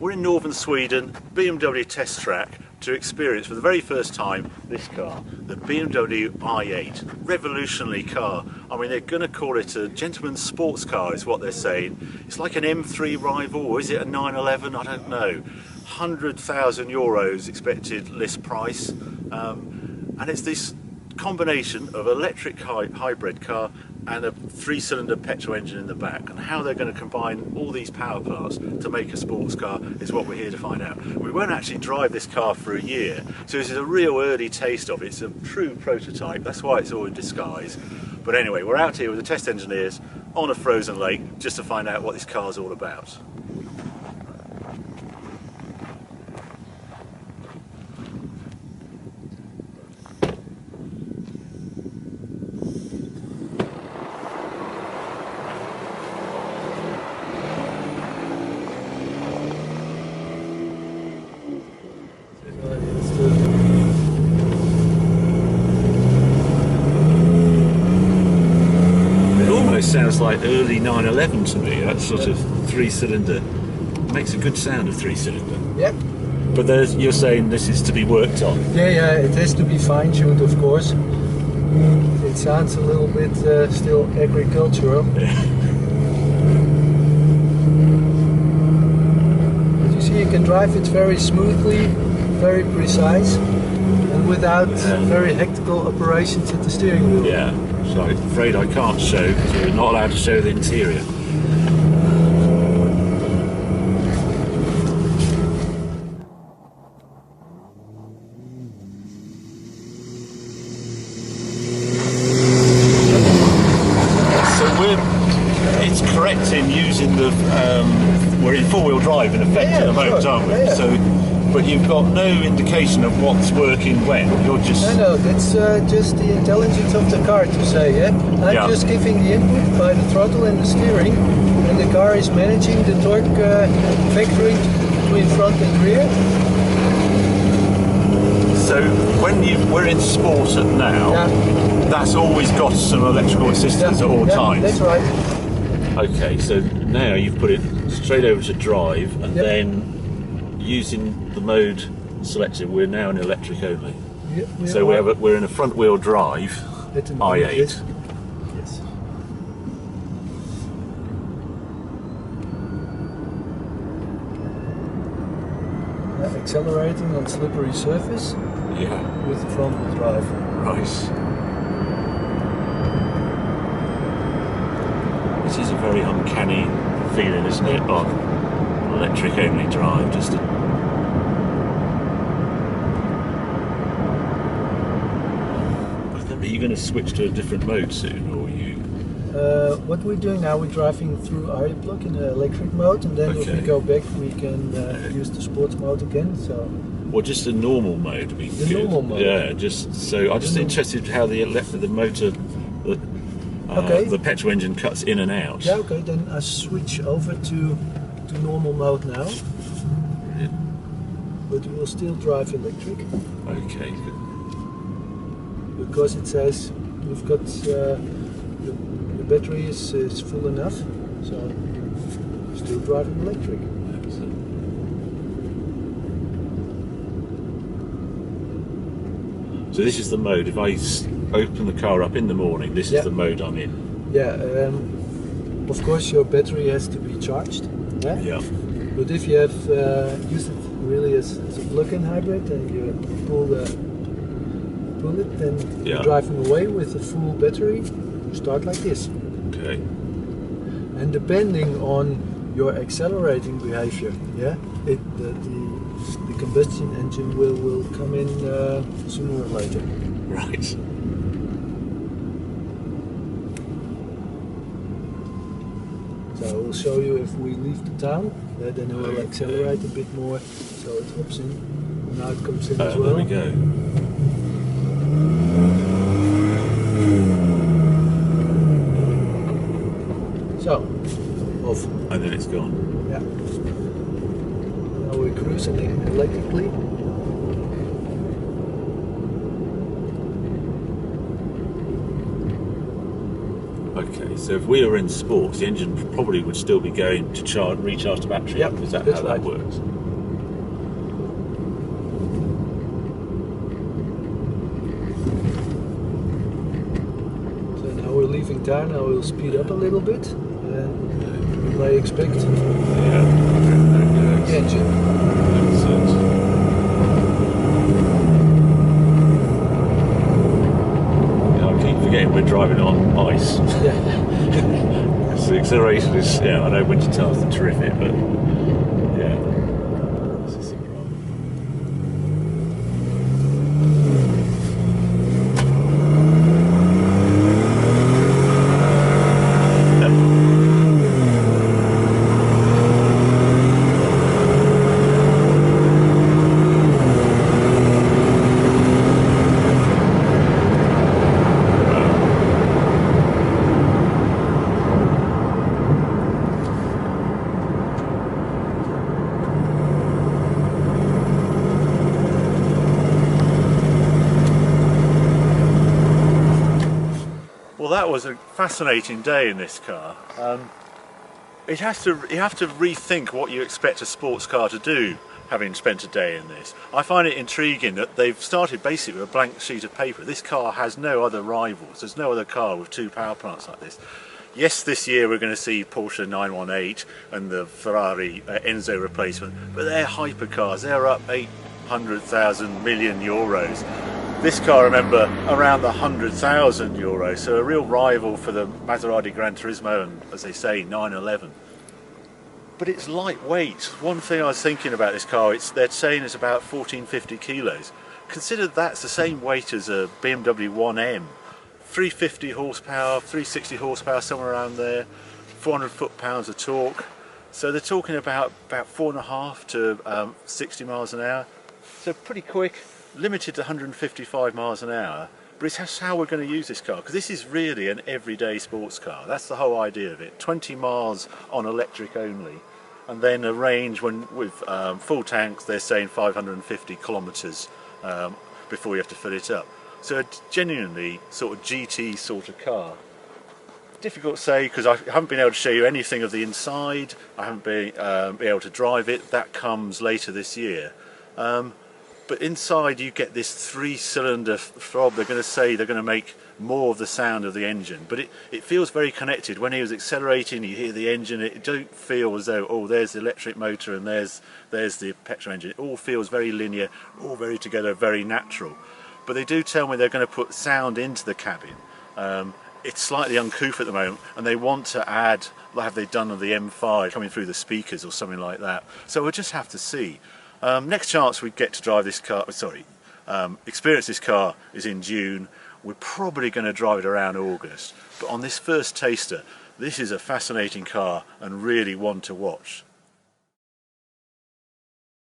We're in northern Sweden, BMW test track, to experience for the very first time this car, the BMW i8. Revolutionary car. I mean, they're going to call it a gentleman's sports car is what they're saying. It's like an M3 rival, or is it a 911? I don't know. €100,000 expected list price. And it's this combination of electric hybrid car and a 3-cylinder petrol engine in the back, and how they're going to combine all these power parts to make a sports car is what we're here to find out. We won't actually drive this car for a year, so this is a real early taste of it. It's a true prototype, that's why it's all in disguise. But anyway, we're out here with the test engineers on a frozen lake just to find out what this car's all about. Sounds like early 911 to me. That sort of 3-cylinder makes a good sound of 3-cylinder. Yep. But you're saying this is to be worked on. Yeah, it has to be fine-tuned, of course. It sounds a little bit still agricultural. Yeah. As you see, you can drive it very smoothly, very precise, and without very hectical operations at the steering wheel. Yeah. So I'm afraid I can't show because we're not allowed to show the interior. So it's correct in using the we're in 4-wheel drive in effect at the moment, aren't we? Yeah. So, but you've got no indication of what's working when. You're just No, that's just the intelligence of the car to say, yeah? I'm just giving the input by the throttle and the steering, and the car is managing the torque vectoring between front and rear. So when we're in sport at now, that's always got some electrical assistance at all times. That's right. Okay, so now you've put it straight over to drive, and then using the mode selected, we're now in electric only. So we're in a front wheel drive i8. Yes. Accelerating on slippery surface. Yeah. With the front wheel drive. Right. This is a very uncanny feeling, isn't it? On electric only drive, just Are you going to switch to a different mode soon, or you? What we're doing now, we're driving through Arjeplog in the electric mode, and then if we go back, we can use the sports mode again. So. Or just a normal mode. Normal mode. Yeah, just so I'm just interested how the motor, the petrol engine cuts in and out. Yeah, okay. Then I switch over to normal mode now. Yeah. But we will still drive electric. Okay. Because it says we've got the battery is full enough, so still driving electric. So this is the mode. If I open the car up in the morning, this is the mode I'm in. Yeah. Of course, your battery has to be charged. Yeah. But if you have used it really as a plug-in hybrid and you pull it, then you're driving away with a full battery. You start like this. Okay. And depending on your accelerating behavior, the combustion engine will come in sooner or later. Right. So I will show you if we leave the town, then it will accelerate a bit more, so it hops in. Now it comes in as well. There we go. So, off. And then it's gone. Yeah. Now we're cruising electrically. Okay. Okay, so if we were in sports, the engine probably would still be going to recharge the battery. Yep, Is that that's how right. that works? So now we're leaving town. I will speed up a little bit, and you may expect the engine. That's it. Forgetting we're driving on ice. Yeah. So the acceleration is, I know winter tires are terrific, but yeah. This is the problem. Well, that was a fascinating day in this car. You have to rethink what you expect a sports car to do, having spent a day in this. I find it intriguing that they've started basically with a blank sheet of paper. This car has no other rivals. There's no other car with two power plants like this. Yes, this year we're going to see Porsche 918 and the Ferrari Enzo replacement, but they're hypercars. They're up 800,000 million euros. This car, remember, around the 100,000 euros, so a real rival for the Maserati Gran Turismo and, as they say, 911. But it's lightweight. One thing I was thinking about this car, they're saying it's about 1450 kilos. Consider that's the same weight as a BMW 1M. 350 horsepower, 360 horsepower, somewhere around there, 400 foot-pounds of torque. So they're talking about 4.5 to 60 miles an hour. So pretty quick. Limited to 155 miles an hour, but it's how we're going to use this car, because this is really an everyday sports car. That's the whole idea of it. 20 miles on electric only, and then a range with full tanks, they're saying 550 kilometres before you have to fill it up. So a genuinely sort of GT sort of car. Difficult to say because I haven't been able to show you anything of the inside. I haven't been able to drive it. That comes later this year. But inside you get this three-cylinder throb. They're going to say they're going to make more of the sound of the engine, but it feels very connected. When he was accelerating, you hear the engine. It don't feel as though, oh, there's the electric motor and there's the petrol engine. It all feels very linear, all very together, very natural. But they do tell me they're going to put sound into the cabin. It's slightly uncouth at the moment, and they want to add, like have they done on the M5, coming through the speakers or something like that. So we'll just have to see. Next chance we get to drive this car, experience this car is in June. We're probably going to drive it around August. But on this first taster, this is a fascinating car and really one to watch.